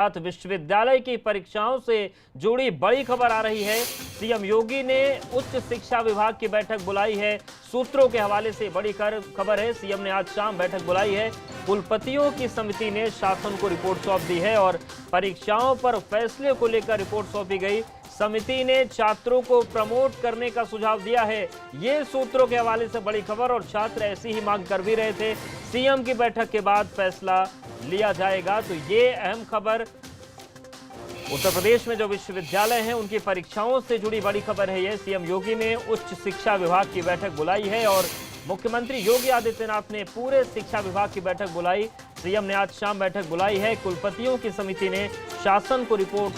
विश्वविद्यालय की परीक्षाओं से जुड़ी बड़ी खबर आ रही है। सीएम योगी ने उच्च शिक्षा विभाग की बैठक बुलाई है। सूत्रों के हवाले से बड़ी खबर है। सीएम ने आज शाम बैठक बुलाई है। कुलपतियों की समिति ने शासन को रिपोर्ट सौंप दी है और परीक्षाओं पर फैसले को लेकर रिपोर्ट सौंपी गई। समिति ने छात्रों को प्रमोट करने का सुझाव दिया है। ये सूत्रों के हवाले से बड़ी खबर, और छात्र ऐसी ही मांग कर भी रहे थे। सीएम की बैठक के बाद फैसला लिया जाएगा। तो ये अहम खबर उत्तर प्रदेश में जो विश्वविद्यालय हैं उनकी परीक्षाओं से जुड़ी बड़ी खबर है। ये सीएम योगी ने उच्च शिक्षा विभाग की बैठक बुलाई है और मुख्यमंत्री योगी आदित्यनाथ ने पूरे शिक्षा विभाग की बैठक बुलाई। सीएम ने आज शाम बैठक बुलाई है। कुलपतियों की समिति ने शासन को रिपोर्ट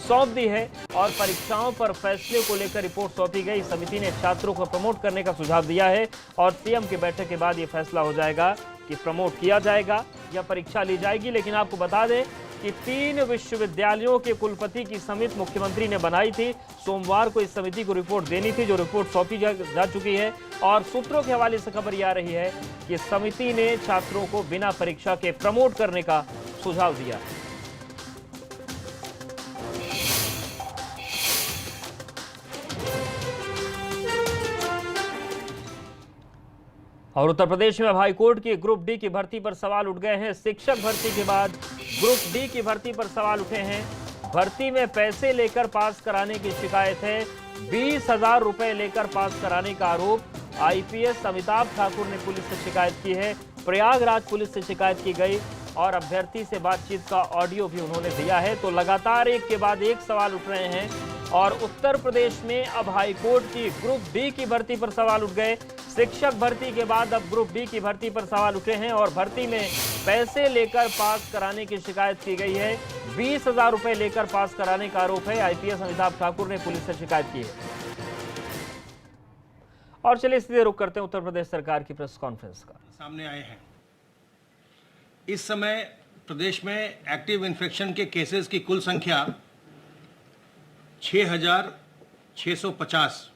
सौंप दी है और परीक्षाओं पर फैसले को लेकर रिपोर्ट सौंपी गई। समिति ने छात्रों को प्रमोट करने का सुझाव दिया है और सीएम की बैठक के बाद ये फैसला हो जाएगा कि प्रमोट किया जाएगा या परीक्षा ली जाएगी। लेकिन आपको बता दें कि 3 विश्वविद्यालयों के कुलपति की समिति मुख्यमंत्री ने बनाई थी। सोमवार को इस समिति को रिपोर्ट देनी थी, जो रिपोर्ट सौंपी जा चुकी है। और सूत्रों के हवाले से खबर यह आ रही है कि समिति ने छात्रों को बिना परीक्षा के प्रमोट करने का सुझाव दिया। और उत्तर प्रदेश में अब हाईकोर्ट की ग्रुप डी की भर्ती पर सवाल उठ गए हैं। शिक्षक भर्ती के बाद ग्रुप डी की भर्ती पर सवाल उठे हैं। भर्ती में पैसे लेकर पास कराने की शिकायत है। 20,000 रुपए लेकर पास कराने का आरोप आईपीएस अमिताभ ठाकुर ने पुलिस से शिकायत की है। प्रयागराज पुलिस से शिकायत की गई और अभ्यर्थी से बातचीत का ऑडियो भी उन्होंने दिया है। तो लगातार एक के बाद एक सवाल उठ रहे हैं और उत्तर प्रदेश में अब हाईकोर्ट की ग्रुप डी की भर्ती पर सवाल उठ गए। शिक्षक भर्ती के बाद अब ग्रुप डी की भर्ती पर सवाल उठे हैं और भर्ती में पैसे लेकर पास कराने की शिकायत की गई है। 20,000 रुपए लेकर पास कराने का आरोप है। आईपीएस अमिताभ ठाकुर ने पुलिस से शिकायत की है। और चलिए सीधे रुख करते हैं उत्तर प्रदेश सरकार की प्रेस कॉन्फ्रेंस का। सामने आए हैं। इस समय प्रदेश में एक्टिव इन्फेक्शन के केसेस की कुल संख्या 6,650।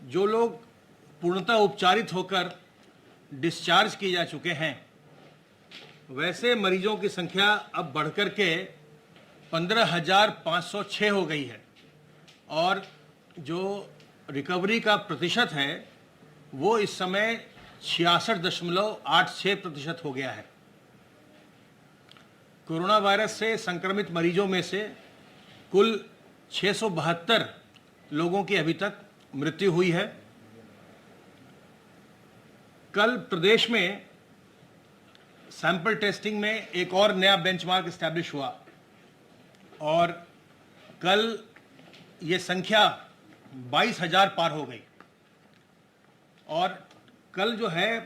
जो लोग पूर्णतः उपचारित होकर डिस्चार्ज किए जा चुके हैं, वैसे मरीजों की संख्या अब बढ़कर के 15,506 हो गई है और जो रिकवरी का प्रतिशत है वो इस समय 66.86% हो गया है। कोरोना वायरस से संक्रमित मरीजों में से कुल 672 लोगों की अभी तक मृत्यु हुई है। कल प्रदेश में सैंपल टेस्टिंग में एक और नया बेंचमार्क एस्टैब्लिश हुआ और कल ये संख्या 22,000 पार हो गई और कल जो है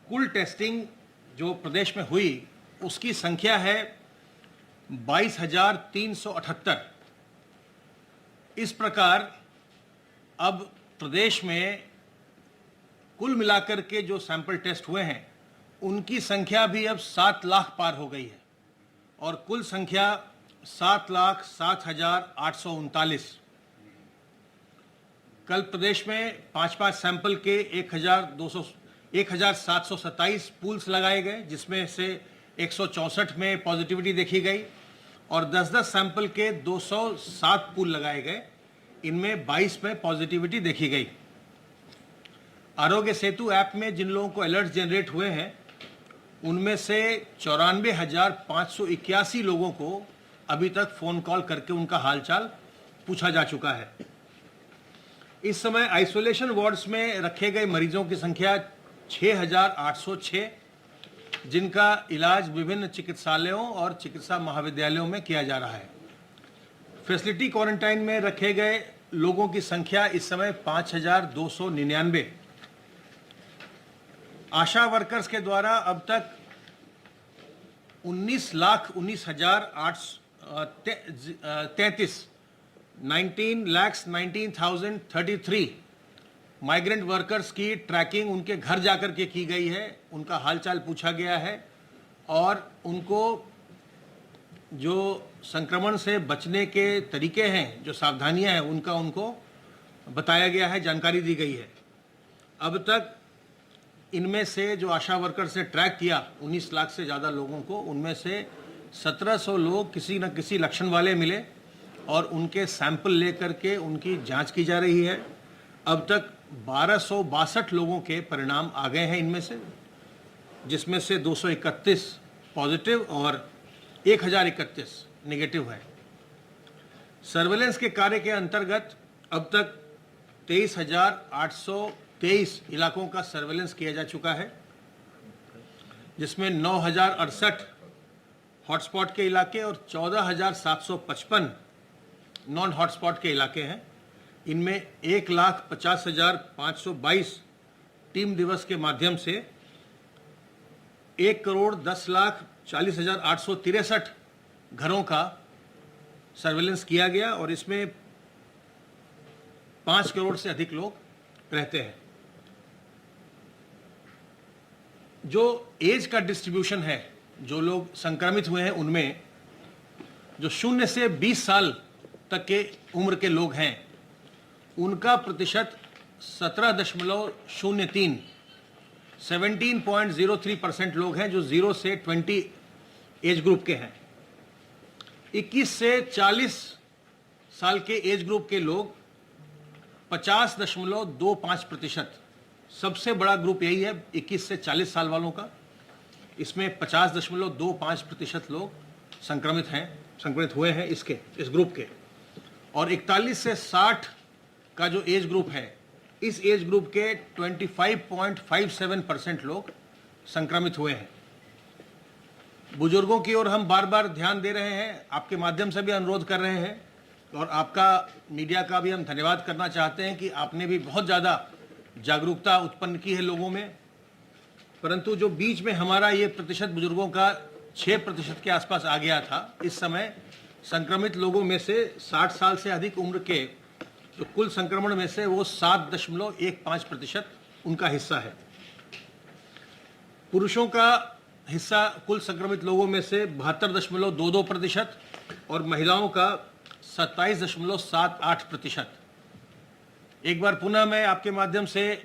कुल टेस्टिंग जो प्रदेश में हुई उसकी संख्या है 22,378। इस प्रकार अब प्रदेश में कुल मिलाकर के जो सैंपल टेस्ट हुए हैं उनकी संख्या भी अब 7 लाख पार हो गई है और कुल संख्या 7,07,839। कल प्रदेश में 5-5 सैंपल के 1,727 पूल्स लगाए गए, जिसमें से 164 में पॉजिटिविटी देखी गई और 10-10 सैंपल के 207 पूल लगाए गए। इनमें 22 में पॉजिटिविटी देखी गई। आरोग्य सेतु ऐप में जिन लोगों को अलर्ट जनरेट हुए हैं उनमें से 94,581 लोगों को अभी तक फोन कॉल करके उनका हालचाल पूछा जा चुका है। इस समय आइसोलेशन वार्ड्स में रखे गए मरीजों की संख्या 6,806, जिनका इलाज विभिन्न चिकित्सालयों और चिकित्सा महाविद्यालयों में किया जा रहा है। फैसिलिटी क्वारंटाइन में रखे गए लोगों की संख्या इस समय 5,299। आशा वर्कर्स के द्वारा अब तक 19,19,033 माइग्रेंट वर्कर्स की ट्रैकिंग उनके घर जाकर के की गई है। उनका हालचाल पूछा गया है और उनको जो संक्रमण से बचने के तरीके हैं, जो सावधानियां हैं, उनको बताया गया है, जानकारी दी गई है। अब तक इनमें से जो आशा वर्कर से ट्रैक किया 19 लाख से ज़्यादा लोगों को, उनमें से 1700 लोग किसी न किसी लक्षण वाले मिले और उनके सैंपल लेकर के उनकी जांच की जा रही है। अब तक 1262 लोगों के परिणाम आ गए हैं इनमें से, जिसमें से 231 पॉजिटिव और 1031 नेगेटिव है। सर्वेलेंस के कार्य के अंतर्गत अब तक 23,823 इलाकों का सर्वेलेंस किया जा चुका है, जिसमें 9,068 हॉटस्पॉट के इलाके और 14,755 नॉन हॉटस्पॉट के इलाके हैं। इनमें 1,50,522 टीम दिवस के माध्यम से 1,10,40,863 घरों का सर्वेलेंस किया गया और इसमें 5 करोड़ से अधिक लोग रहते हैं। जो एज का डिस्ट्रीब्यूशन है, जो लोग संक्रमित हुए हैं उनमें जो 0 से 20 साल तक के उम्र के लोग हैं उनका प्रतिशत 17.03 17.03% लोग हैं जो 0 से 20 एज ग्रुप के हैं। 21 से 40 साल के एज ग्रुप के लोग 50.25%, सबसे बड़ा ग्रुप यही है 21 से 40 साल वालों का। इसमें 50.25% लोग संक्रमित हुए हैं इस ग्रुप के। और 41 से 60 का जो एज ग्रुप है, इस एज ग्रुप के 25.57% लोग संक्रमित हुए हैं। बुजुर्गों की ओर हम बार बार ध्यान दे रहे हैं, आपके माध्यम से भी अनुरोध कर रहे हैं और आपका मीडिया का भी हम धन्यवाद करना चाहते हैं कि आपने भी बहुत ज़्यादा जागरूकता उत्पन्न की है लोगों में। परंतु जो बीच में हमारा ये प्रतिशत बुजुर्गों का 6% के आसपास आ गया था, इस समय संक्रमित लोगों में से 60 साल से अधिक उम्र के जो कुल संक्रमण में से वो 7.15% उनका हिस्सा है। पुरुषों का हिस्सा कुल संक्रमित लोगों में से 72.22% और महिलाओं का 27.78%। एक बार पुनः मैं आपके माध्यम से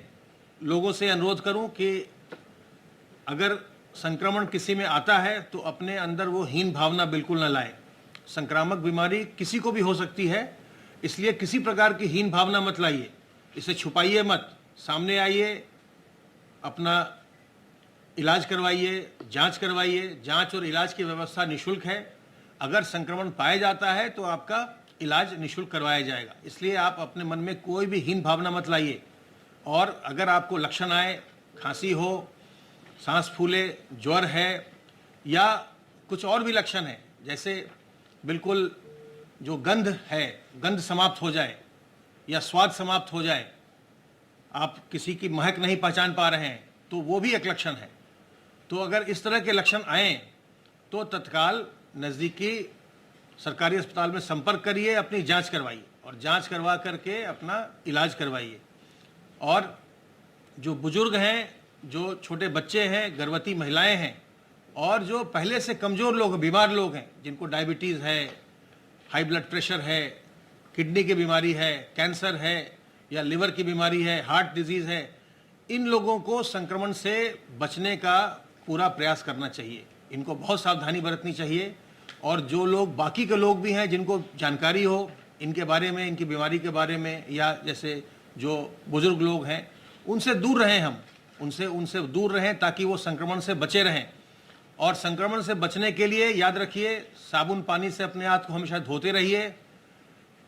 लोगों से अनुरोध करूं कि अगर संक्रमण किसी में आता है तो अपने अंदर वो हीन भावना बिल्कुल न लाए। संक्रामक बीमारी किसी को भी हो सकती है, इसलिए किसी प्रकार की हीन भावना मत लाइए, इसे छुपाइए मत, सामने आइए, अपना इलाज करवाइए, जांच करवाइए। जांच और इलाज की व्यवस्था निःशुल्क है। अगर संक्रमण पाया जाता है तो आपका इलाज निःशुल्क करवाया जाएगा, इसलिए आप अपने मन में कोई भी हीन भावना मत लाइए। और अगर आपको लक्षण आए, खांसी हो, सांस फूले, ज्वर है या कुछ और भी लक्षण है, जैसे बिल्कुल जो गंध है, गंध समाप्त हो जाए या स्वाद समाप्त हो जाए, आप किसी की महक नहीं पहचान पा रहे हैं, तो वो भी एक लक्षण है। तो अगर इस तरह के लक्षण आए तो तत्काल नज़दीकी सरकारी अस्पताल में संपर्क करिए, अपनी जांच करवाइए और जांच करवा करके अपना इलाज करवाइए। और जो बुजुर्ग हैं, जो छोटे बच्चे हैं, गर्भवती महिलाएं हैं और जो पहले से कमज़ोर लोग, बीमार लोग हैं, जिनको डायबिटीज़ है, हाई ब्लड प्रेशर है, किडनी की बीमारी है, कैंसर है या लिवर की बीमारी है, हार्ट डिजीज़ है, इन लोगों को संक्रमण से बचने का पूरा प्रयास करना चाहिए। इनको बहुत सावधानी बरतनी चाहिए। और जो लोग, बाकी के लोग भी हैं जिनको जानकारी हो इनके बारे में, इनकी बीमारी के बारे में, या जैसे जो बुजुर्ग लोग हैं, उनसे दूर रहें, हम उनसे दूर रहें ताकि वो संक्रमण से बचे रहें। और संक्रमण से बचने के लिए याद रखिए, साबुन पानी से अपने हाथ को हमेशा धोते रहिए।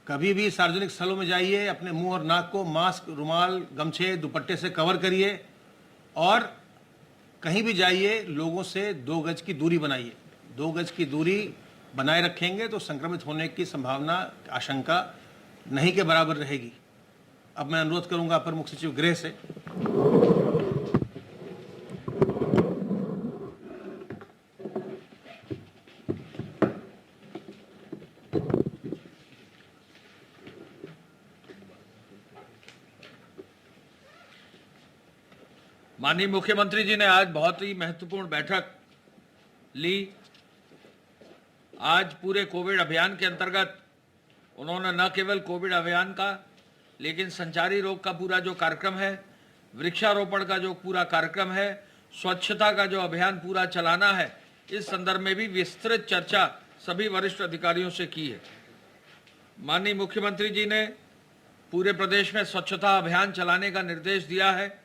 कभी भी सार्वजनिक स्थलों में जाइए, अपने मुंह और नाक को मास्क, रुमाल, गमछे, दुपट्टे से कवर करिए। और कहीं भी जाइए, लोगों से 2 गज की दूरी बनाइए। 2 गज की दूरी बनाए रखेंगे तो संक्रमित होने की संभावना, आशंका नहीं के बराबर रहेगी। अब मैं अनुरोध करूंगा अपर मुख्य सचिव गृह से। माननीय मुख्यमंत्री जी ने आज बहुत ही महत्वपूर्ण बैठक ली। आज पूरे कोविड अभियान के अंतर्गत उन्होंने न केवल कोविड अभियान का, लेकिन संचारी रोग का पूरा जो कार्यक्रम है, वृक्षारोपण का जो पूरा कार्यक्रम है, स्वच्छता का जो अभियान पूरा चलाना है, इस संदर्भ में भी विस्तृत चर्चा सभी वरिष्ठ अधिकारियों से की है। माननीय मुख्यमंत्री जी ने पूरे प्रदेश में स्वच्छता अभियान चलाने का निर्देश दिया है।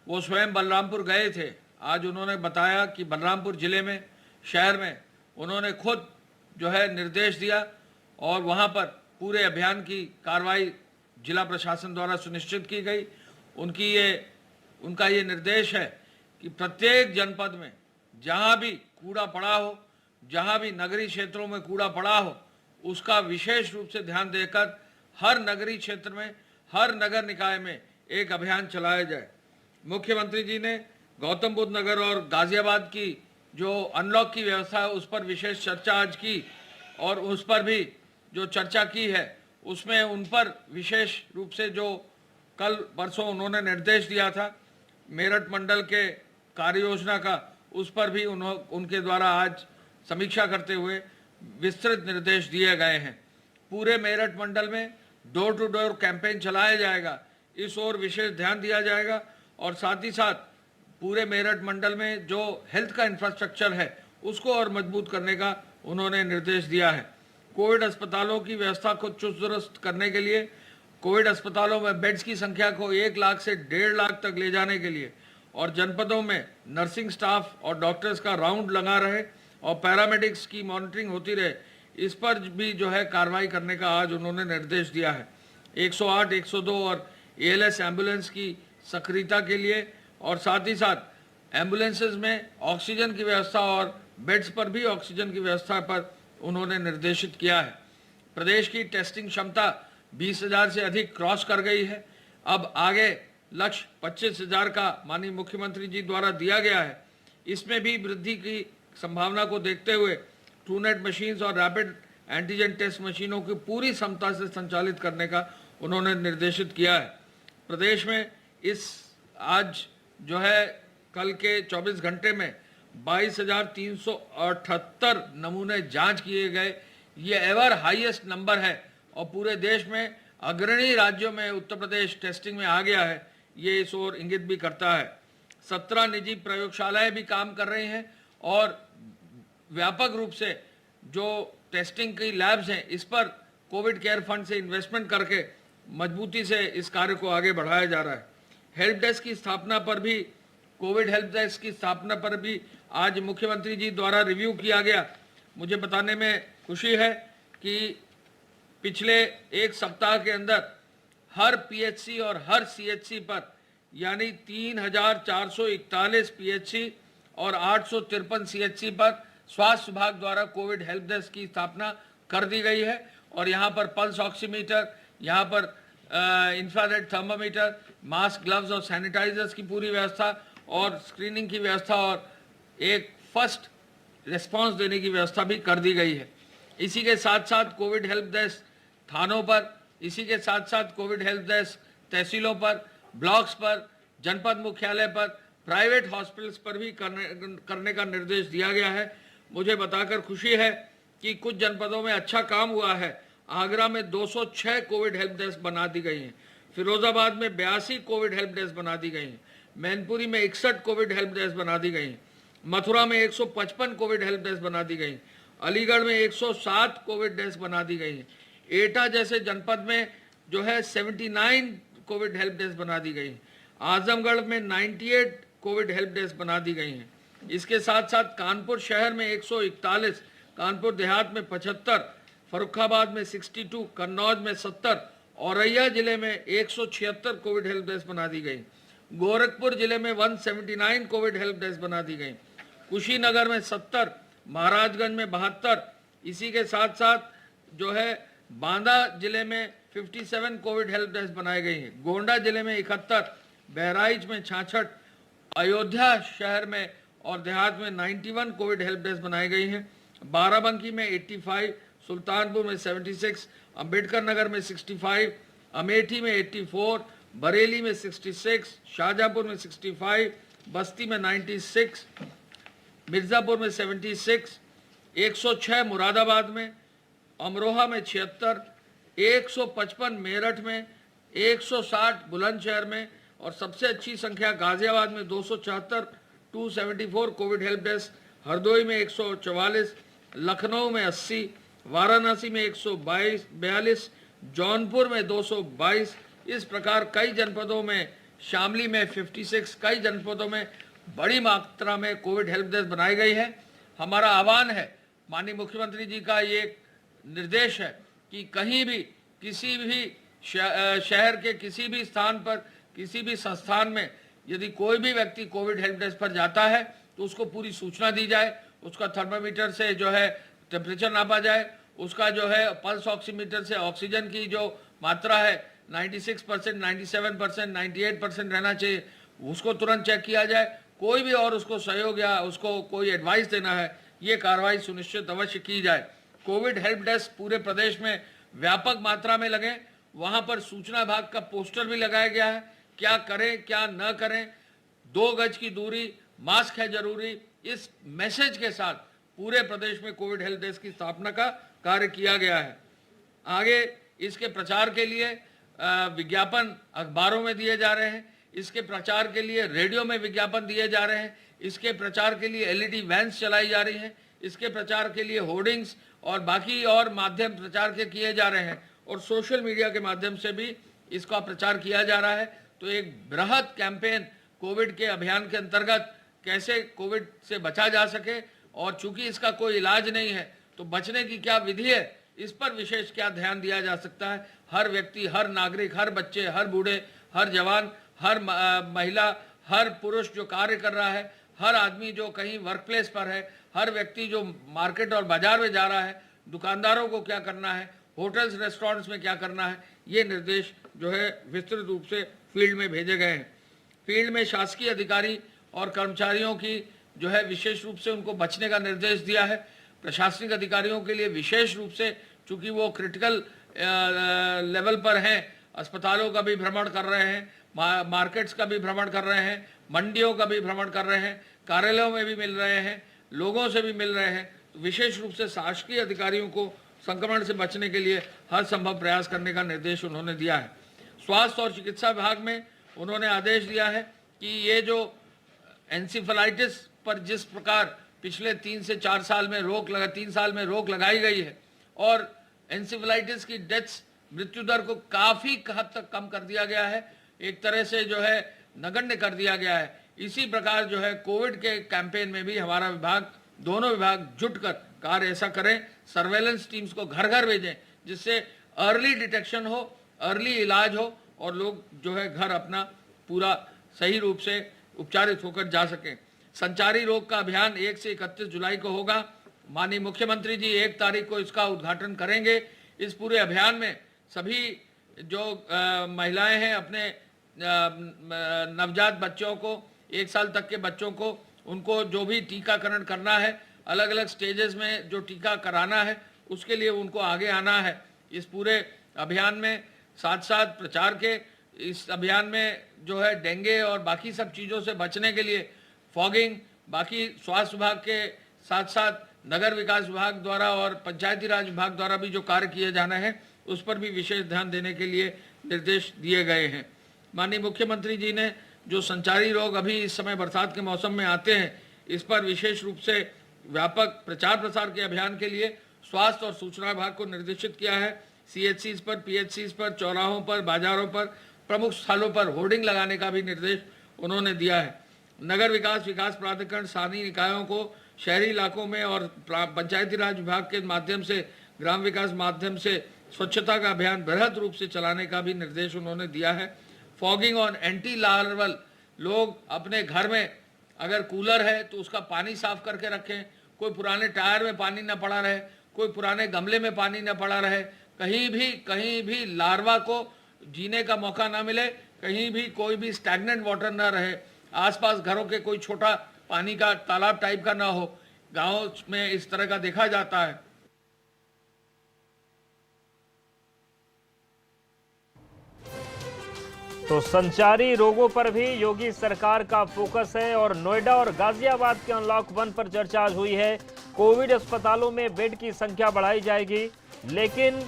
वो स्वयं बलरामपुर गए थे। आज उन्होंने बताया कि बलरामपुर जिले में, शहर में उन्होंने खुद जो है निर्देश दिया और वहाँ पर पूरे अभियान की कार्रवाई जिला प्रशासन द्वारा सुनिश्चित की गई। उनका ये निर्देश है कि प्रत्येक जनपद में जहाँ भी कूड़ा पड़ा हो, जहाँ भी नगरीय क्षेत्रों में कूड़ा पड़ा हो, उसका विशेष रूप से ध्यान देकर हर नगरीय क्षेत्र में, हर नगर निकाय में एक अभियान चलाया जाए। मुख्यमंत्री जी ने गौतम बुद्ध नगर और गाजियाबाद की जो अनलॉक की व्यवस्था है उस पर विशेष चर्चा आज की और उस पर भी जो चर्चा की है उसमें उन पर विशेष रूप से जो कल परसों उन्होंने निर्देश दिया था मेरठ मंडल के कार्य योजना का, उस पर भी उनके द्वारा आज समीक्षा करते हुए विस्तृत निर्देश दिए गए हैं। पूरे मेरठ मंडल में डोर टू डोर कैंपेन चलाया जाएगा, इस ओर विशेष ध्यान दिया जाएगा और साथ ही साथ पूरे मेरठ मंडल में जो हेल्थ का इंफ्रास्ट्रक्चर है उसको और मजबूत करने का उन्होंने निर्देश दिया है। कोविड अस्पतालों की व्यवस्था को चुस्त दुरुस्त करने के लिए कोविड अस्पतालों में बेड्स की संख्या को 1 लाख से 1.5 लाख तक ले जाने के लिए और जनपदों में नर्सिंग स्टाफ और डॉक्टर्स का राउंड लगा रहे और पैरामेडिक्स की मॉनिटरिंग होती रहे, इस पर भी जो है कार्रवाई करने का आज उन्होंने निर्देश दिया है। 108, 102 और ALS एम्बुलेंस की सक्रियता के लिए और साथ ही साथ एम्बुलेंसेज में ऑक्सीजन की व्यवस्था और बेड्स पर भी ऑक्सीजन की व्यवस्था पर उन्होंने निर्देशित किया है। प्रदेश की टेस्टिंग क्षमता 20,000 से अधिक क्रॉस कर गई है। अब आगे लक्ष्य 25,000 का माननीय मुख्यमंत्री जी द्वारा दिया गया है। इसमें भी वृद्धि की संभावना को देखते हुए ट्रूनेट मशीन्स और रैपिड एंटीजन टेस्ट मशीनों की पूरी क्षमता से संचालित करने का उन्होंने निर्देशित किया है। प्रदेश में आज जो है कल के 24 घंटे में 22,378 नमूने जांच किए गए। ये एवर हाईएस्ट नंबर है और पूरे देश में अग्रणी राज्यों में उत्तर प्रदेश टेस्टिंग में आ गया है। ये इस ओर इंगित भी करता है। 17 निजी प्रयोगशालाएं भी काम कर रही हैं और व्यापक रूप से जो टेस्टिंग की लैब्स हैं इस पर कोविड केयर फंड से इन्वेस्टमेंट करके मजबूती से इस कार्य को आगे बढ़ाया जा रहा है। हेल्प डेस्क की स्थापना पर भी, कोविड हेल्प डेस्क की स्थापना पर भी आज मुख्यमंत्री जी द्वारा रिव्यू किया गया। मुझे बताने में खुशी है कि पिछले एक सप्ताह के अंदर हर PHC और हर CHC पर यानी 3,441 PHC और 853 CHC पर स्वास्थ्य विभाग द्वारा कोविड हेल्प डेस्क की स्थापना कर दी गई है और यहाँ पर पल्स ऑक्सीमीटर, यहाँ पर इंफ्रारेड थर्मामीटर, मास्क, ग्लव्स और सैनिटाइजर्स की पूरी व्यवस्था और स्क्रीनिंग की व्यवस्था और एक फर्स्ट रिस्पांस देने की व्यवस्था भी कर दी गई है। इसी के साथ साथ कोविड हेल्प डेस्क थानों पर, इसी के साथ साथ कोविड हेल्प डेस्क तहसीलों पर, ब्लॉक्स पर, जनपद मुख्यालय पर, प्राइवेट हॉस्पिटल्स पर भी करने का निर्देश दिया गया है। मुझे बताकर खुशी है कि कुछ जनपदों में अच्छा काम हुआ है। आगरा में 206 कोविड हेल्प डेस्क बना दी गई हैं, फिरोजाबाद में 82 कोविड हेल्प डेस्क बना दी गई हैं, मैनपुरी में 61 कोविड हेल्प डेस्क बना दी गई हैं, मथुरा में 155 कोविड हेल्प डेस्क बना दी गई, अलीगढ़ में 107 कोविड डेस्क बना दी गई हैं, एटा जैसे जनपद में जो है 79 कोविड हेल्प डेस्क बना दी गई, आजमगढ़ में 98 कोविड हेल्प डेस्क बना दी गई हैं। इसके साथ साथ कानपुर शहर में 141, कानपुर देहात में 75, फर्रुखाबाद में 62, कन्नौज में 70, औरैया जिले में 176 कोविड हेल्प डेस्क बना दी गई, गोरखपुर जिले में 179 कोविड हेल्प डेस्क बना दी गई, कुशीनगर में 70, महाराजगंज में 72, इसी के साथ साथ जो है बांदा जिले में 57 कोविड हेल्प डेस्क बनाए गए हैं, गोंडा जिले में 71, बहराइच में 66, अयोध्या शहर में और देहात में 91 कोविड हेल्प डेस्क बनाई गई हैं, बाराबंकी में 85, सुल्तानपुर में 76, अंबेडकर नगर में 65, अमेठी में 84, बरेली में 66, शाहजहांपुर में 65, बस्ती में 96, मिर्जापुर में 76, 106 मुरादाबाद में, अमरोहा में 76, 155 मेरठ में, 160 बुलंदशहर में और सबसे अच्छी संख्या गाजियाबाद में 274 कोविड हेल्प डेस्क हरदोई में 144, लखनऊ में 80, वाराणसी में 142, जौनपुर में 222, इस प्रकार कई जनपदों में, शामली में 56, कई जनपदों में बड़ी मात्रा में कोविड हेल्प डेस्क बनाई गई है। हमारा आह्वान है, माननीय मुख्यमंत्री जी का ये निर्देश है कि कहीं भी किसी भी शहर के किसी भी स्थान पर, किसी भी संस्थान में यदि कोई भी व्यक्ति कोविड हेल्प डेस्क पर जाता है तो उसको पूरी सूचना दी जाए, उसका थर्मामीटर से जो है टेम्परेचर नापा जाए, उसका जो है पल्स ऑक्सीमीटर से ऑक्सीजन की जो मात्रा है 96%, 97%, 98% रहना चाहिए, उसको तुरंत चेक किया जाए। कोई भी और उसको सहयोग या उसको कोई एडवाइस देना है, ये कार्रवाई सुनिश्चित अवश्य की जाए। कोविड हेल्प डेस्क पूरे प्रदेश में व्यापक मात्रा में लगे, वहां पर सूचना विभाग का पोस्टर भी लगाया गया है, क्या करें क्या न करें, 2 गज की दूरी, मास्क है जरूरी, इस मैसेज के साथ पूरे प्रदेश में कोविड हेल्प डेस्क की स्थापना का कार्य किया गया है। आगे इसके प्रचार के लिए विज्ञापन अखबारों में दिए जा रहे हैं, इसके प्रचार के लिए रेडियो में विज्ञापन दिए जा रहे हैं, इसके प्रचार के लिए एलईडी वैन्स चलाई जा रही हैं, इसके प्रचार के लिए होर्डिंग्स और बाकी और माध्यम प्रचार के किए जा रहे हैं, और सोशल मीडिया के माध्यम से भी इसका प्रचार किया जा रहा है। तो एक बृहद कैंपेन कोविड के अभियान के अंतर्गत कैसे कोविड से बचा जा सके, और चूंकि इसका कोई इलाज नहीं है तो बचने की क्या विधि है, इस पर विशेष क्या ध्यान दिया जा सकता है। हर व्यक्ति, हर नागरिक, हर बच्चे, हर बूढ़े, हर जवान, हर महिला, हर पुरुष जो कार्य कर रहा है, हर आदमी जो कहीं वर्क प्लेस पर है, हर व्यक्ति जो मार्केट और बाजार में जा रहा है, दुकानदारों को क्या करना है, होटल्स रेस्टोरेंट्स में क्या करना है, ये निर्देश जो है विस्तृत रूप से फील्ड में भेजे गए हैं। फील्ड में शासकीय अधिकारी और कर्मचारियों की जो है विशेष रूप से उनको बचने का निर्देश दिया है। प्रशासनिक अधिकारियों के लिए विशेष रूप से, चूंकि वो क्रिटिकल लेवल पर हैं, अस्पतालों का भी भ्रमण कर रहे हैं, मार्केट्स का भी भ्रमण कर रहे हैं, मंडियों का भी भ्रमण कर रहे हैं, कार्यालयों में भी मिल रहे हैं, लोगों से भी मिल रहे हैं, तो विशेष रूप से शासकीय अधिकारियों को संक्रमण से बचने के लिए हर संभव प्रयास करने का निर्देश उन्होंने दिया है। स्वास्थ्य और चिकित्सा विभाग में उन्होंने आदेश दिया है कि ये जो एंसेफेलाइटिस पर जिस प्रकार पिछले 3 से 4 साल में 3 साल में रोक लगाई गई है, और एंसेफेलाइटिस की डेथ्स, मृत्यु दर को काफी हद तक कम कर दिया गया है, एक तरह से जो है नगण्य कर दिया गया है। इसी प्रकार जो है कोविड के कैंपेन में भी हमारा विभाग, दोनों विभाग जुटकर कार्य ऐसा करें, सर्वेलेंस टीम्स को घर घर भेजें, जिससे अर्ली डिटेक्शन हो, अर्ली इलाज हो, और लोग जो है घर अपना पूरा सही रूप से उपचारित होकर जा सकें। संचारी रोग का अभियान 1 से 31 जुलाई को होगा। माननीय मुख्यमंत्री जी 1 तारीख को इसका उद्घाटन करेंगे। इस पूरे अभियान में सभी जो महिलाएं हैं, अपने नवजात बच्चों को, 1 साल तक के बच्चों को, उनको जो भी टीकाकरण करना है, अलग अलग स्टेजेस में जो टीका कराना है, उसके लिए उनको आगे आना है। इस पूरे अभियान में साथ साथ प्रचार के इस अभियान में जो है डेंगू और बाकी सब चीज़ों से बचने के लिए फॉगिंग, बाकी स्वास्थ्य विभाग के साथ साथ नगर विकास विभाग द्वारा और पंचायती राज विभाग द्वारा भी जो कार्य किए जाना है, उस पर भी विशेष ध्यान देने के लिए निर्देश दिए गए हैं। माननीय मुख्यमंत्री जी ने जो संचारी रोग अभी इस समय बरसात के मौसम में आते हैं, इस पर विशेष रूप से व्यापक प्रचार प्रसार के अभियान के लिए स्वास्थ्य और सूचना विभाग को निर्देशित किया है। CHCs पर, PHCs पर, चौराहों पर, बाजारों पर, प्रमुख स्थलों पर होर्डिंग लगाने का भी निर्देश उन्होंने दिया है। नगर विकास प्राधिकरण स्थानीय निकायों को शहरी इलाकों में और पंचायती राज विभाग के माध्यम से, ग्राम विकास माध्यम से स्वच्छता का अभियान बृहद रूप से चलाने का भी निर्देश उन्होंने दिया है। फॉगिंग और एंटी लार्वल, लोग अपने घर में अगर कूलर है तो उसका पानी साफ करके रखें, कोई पुराने टायर में पानी न पड़ा रहे, कोई पुराने गमले में पानी न पड़ा रहे, कहीं भी लार्वा को जीने का मौका ना मिले, कहीं भी कोई भी स्टैग्नेंट वाटर ना रहे, आसपास घरों के कोई छोटा पानी का तालाब टाइप का ना हो। गाँव में इस तरह का देखा जाता है। तो संचारी रोगों पर भी योगी सरकार का फोकस है, और नोएडा और गाजियाबाद के अनलॉक 1 पर चर्चा आज हुई है। कोविड अस्पतालों में बेड की संख्या बढ़ाई जाएगी, लेकिन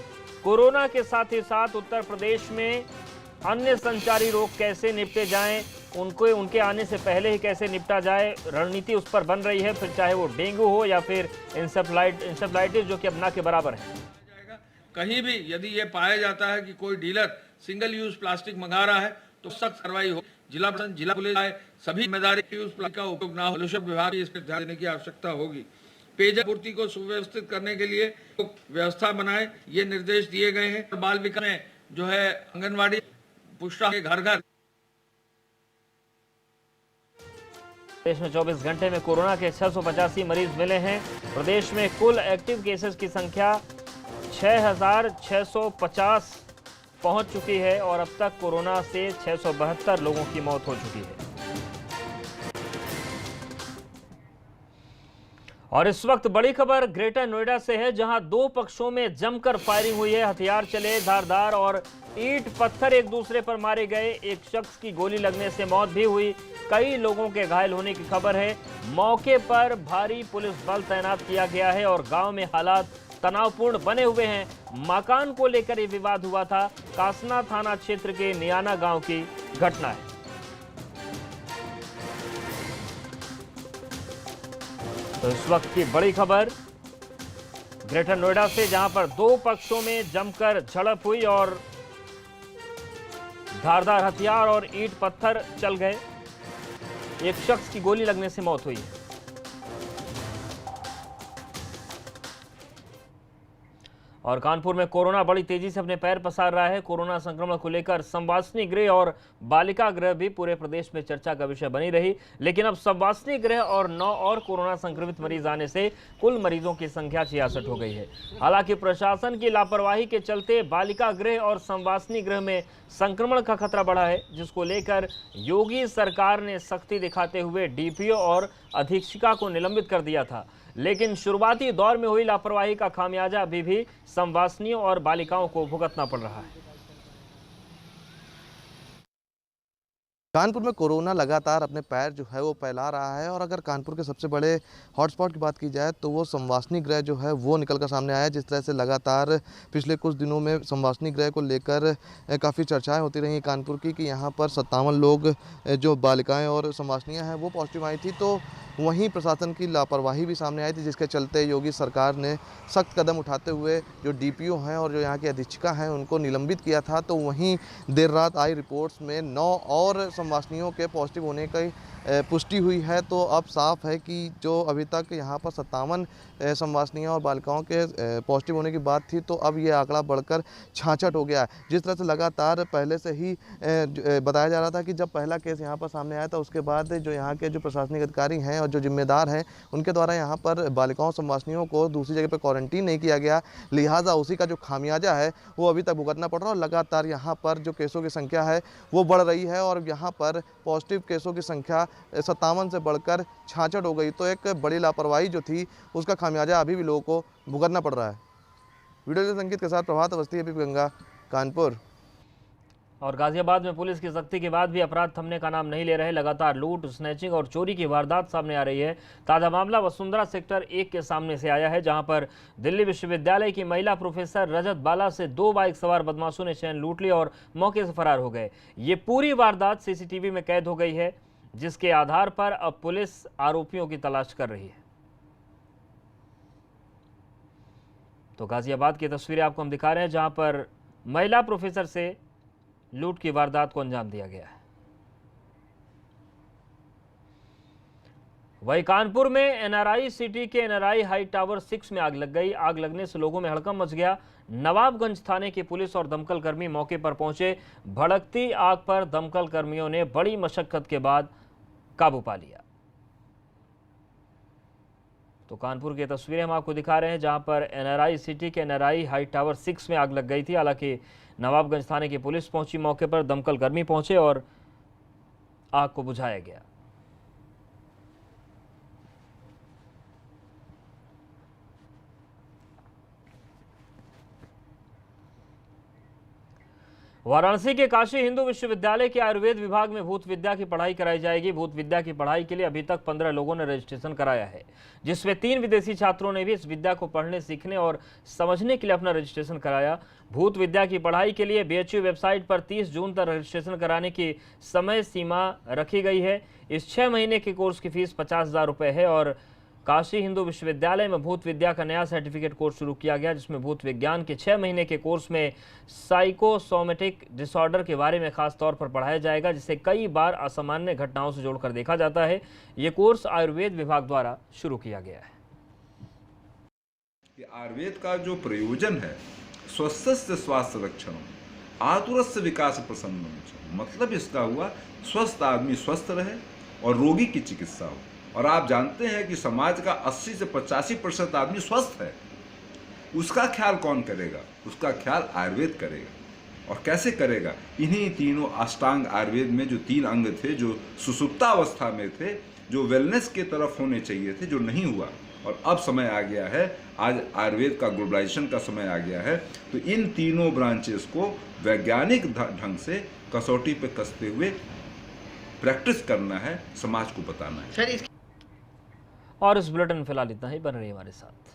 कोरोना के साथ ही साथ उत्तर प्रदेश में अन्य संचारी रोग कैसे निपटे जाएं, उनको उनके आने से पहले ही कैसे निपटा जाए, रणनीति उस पर बन रही है, फिर चाहे वो डेंगू हो या फिर इंसेफ्लाइटिस जो कि अब ना के बराबर है। जाएगा कहीं भी यदि ये पाया जाता है कि कोई डीलर सिंगल यूज प्लास्टिक मंगा रहा है तो सख्त कार्रवाई हो। जिला प्रशासन, जिला पुलिस सभी जिम्मेदारी यूज प्लास्टिक का उपयोग ना हो। पोल्यूशन विभाग की इस पर ध्यान देने की आवश्यकता होगी। पेयजल आपूर्ति को सुव्यवस्थित करने के लिए व्यवस्था बनाए, ये निर्देश दिए गए हैं। बाल विकास में जो है आंगनबाड़ी पुष्टा के घर घर। प्रदेश में 24 घंटे में कोरोना के 685 मरीज मिले हैं। प्रदेश में कुल एक्टिव केसेस की संख्या 6,650 पहुंच चुकी है और अब तक कोरोना से 672 लोगों की मौत हो चुकी है। और इस वक्त बड़ी खबर ग्रेटर नोएडा से है, जहां दो पक्षों में जमकर फायरिंग हुई है। हथियार चले, धारदार और ईंट पत्थर एक दूसरे पर मारे गए। एक शख्स की गोली लगने से मौत भी हुई, कई लोगों के घायल होने की खबर है। मौके पर भारी पुलिस बल तैनात किया गया है और गांव में हालात तनावपूर्ण बने हुए हैं। मकान को लेकर यह विवाद हुआ था। कासना थाना क्षेत्र के नियाना गांव की घटना है। तो इस वक्त की बड़ी खबर ग्रेटर नोएडा से, जहां पर दो पक्षों में जमकर झड़प हुई और धारदार हथियार और ईंट पत्थर चल गए। एक शख्स की गोली लगने से मौत हुई है। और कानपुर में कोरोना बड़ी तेजी से अपने पैर पसार रहा है। कोरोना संक्रमण को लेकर संवासनी गृह और बालिका गृह भी पूरे प्रदेश में चर्चा का विषय बनी रही, लेकिन अब संवासनी गृह और 9 और कोरोना संक्रमित मरीज आने से कुल मरीजों की संख्या 66 हो गई है। हालांकि प्रशासन की लापरवाही के चलते बालिका गृह और संवासनी गृह में संक्रमण का खतरा बढ़ा है, जिसको लेकर योगी सरकार ने सख्ती दिखाते हुए डीपीओ और अधीक्षिका को निलंबित कर दिया था। लेकिन शुरुआती दौर में हुई लापरवाही का खामियाजा अभी भी संवासनियों और बालिकाओं को भुगतना पड़ रहा है। कानपुर में कोरोना लगातार अपने पैर जो है वो फैला रहा है और अगर कानपुर के सबसे बड़े हॉटस्पॉट की बात की जाए तो वो संवासनी गृह जो है वो निकल कर सामने आया है। जिस तरह से लगातार पिछले कुछ दिनों में संवासनी गृह को लेकर काफ़ी चर्चाएं होती रही कानपुर की कि यहाँ पर 57 लोग जो बालिकाएं और संवासनियाँ हैं वो पॉजिटिव आई थी, तो वहीं प्रशासन की लापरवाही भी सामने आई थी, जिसके चलते योगी सरकार ने सख्त कदम उठाते हुए जो डीपीओ हैं और जो यहाँ की अधीक्षिका हैं उनको निलंबित किया था। तो वहीं देर रात आई रिपोर्ट्स में 9 और संवासनियों के पॉजिटिव होने की पुष्टि हुई है। तो अब साफ है कि जो अभी तक यहाँ पर 57 संवासनियों और बालिकाओं के पॉजिटिव होने की बात थी, तो अब ये आंकड़ा बढ़कर 66 हो गया है। जिस तरह से लगातार पहले से ही बताया जा रहा था कि जब पहला केस यहाँ पर सामने आया था उसके बाद जो यहाँ के जो प्रशासनिक अधिकारी हैं और जो जिम्मेदार हैं उनके द्वारा यहाँ पर बालिकाओं संवासनियों को दूसरी जगह पर क्वारंटीन नहीं किया गया, लिहाजा उसी का जो खामियाजा है वो अभी तक भुगतना पड़ रहा है। और लगातार यहाँ पर जो केसों की संख्या है वो बढ़ रही है और यहाँ पर पॉजिटिव केसों की संख्या 57 से बढ़कर 66 हो गई। तो एक बड़ी लापरवाही जो थी उसका खामियाजा अभी भी लोगों को भुगतना पड़ रहा है। वीडियो संगीत के साथ प्रभात अवस्थी, एबीपी गंगा, कानपुर। और गाजियाबाद में पुलिस की सख्ती के बाद भी अपराध थमने का नाम नहीं ले रहे। लगातार लूट, स्नैचिंग और चोरी की वारदात सामने आ रही है। ताज़ा मामला वसुंधरा सेक्टर 1 के सामने से आया है, जहां पर दिल्ली विश्वविद्यालय की महिला प्रोफेसर रजत बाला से 2 बाइक सवार बदमाशों ने चैन लूट ली और मौके से फरार हो गए। ये पूरी वारदात सीसीटीवी में कैद हो गई है, जिसके आधार पर अब पुलिस आरोपियों की तलाश कर रही है। तो गाजियाबाद की तस्वीरें आपको हम दिखा रहे हैं, जहां पर महिला प्रोफेसर से लूट की वारदात को अंजाम दिया गया है। वहीं कानपुर में एनआरआई सिटी के एनआरआई हाई टावर 6 में आग लग गई। आग लगने से लोगों में हड़कंप मच गया। नवाबगंज थाने की पुलिस और दमकल कर्मी मौके पर पहुंचे। भड़कती आग पर दमकल कर्मियों ने बड़ी मशक्कत के बाद काबू पा लिया। तो कानपुर की तस्वीरें हम आपको दिखा रहे हैं, जहां पर एनआरआई सिटी के एनआरआई हाई टावर 6 में आग लग गई थी। हालांकि नवाबगंज थाने की पुलिस पहुंची मौके पर, दमकल कर्मी पहुंचे और आग को बुझाया गया। वाराणसी के काशी हिंदू विश्वविद्यालय के आयुर्वेद विभाग में भूत विद्या की पढ़ाई कराई जाएगी। भूत विद्या की पढ़ाई के लिए अभी तक 15 लोगों ने रजिस्ट्रेशन कराया है, जिसमें 3 विदेशी छात्रों ने भी इस विद्या को पढ़ने, सीखने और समझने के लिए अपना रजिस्ट्रेशन कराया। भूत विद्या की पढ़ाई के लिए BHU वेबसाइट पर 30 जून तक रजिस्ट्रेशन कराने की समय सीमा रखी गई है। इस 6 महीने के कोर्स की फीस 50,000 रुपये है और काशी हिंदू विश्वविद्यालय में भूत विद्या का नया सर्टिफिकेट कोर्स शुरू किया गया, जिसमें भूत विज्ञान के 6 महीने के कोर्स में साइकोसोमेटिक डिसऑर्डर के बारे में खास तौर पर पढ़ाया जाएगा, जिसे कई बार असामान्य घटनाओं से जोड़कर देखा जाता है। ये कोर्स आयुर्वेद विभाग द्वारा शुरू किया गया है। आयुर्वेद का जो प्रयोजन है, स्वस्थस्य स्वास्थ्य रक्षण, आतुरस्य विकास प्रसन्न, मतलब इसका हुआ स्वस्थ आदमी स्वस्थ रहे और रोगी की चिकित्सा हो। और आप जानते हैं कि समाज का 80 से 85% आदमी स्वस्थ है, उसका ख्याल कौन करेगा? उसका ख्याल आयुर्वेद करेगा। और कैसे करेगा? इन्हीं तीनों अष्टांग आयुर्वेद में जो 3 अंग थे, जो सुसुप्तावस्था में थे, जो वेलनेस के तरफ होने चाहिए थे, जो नहीं हुआ। और अब समय आ गया है, आज आयुर्वेद का ग्लोबलाइजेशन का समय आ गया है, तो इन तीनों ब्रांचेस को वैज्ञानिक ढंग से कसौटी पे कसते हुए प्रैक्टिस करना है, समाज को बताना है। और इस बुलेटिन में फिलहाल इतना ही। बने रहिए हमारे साथ।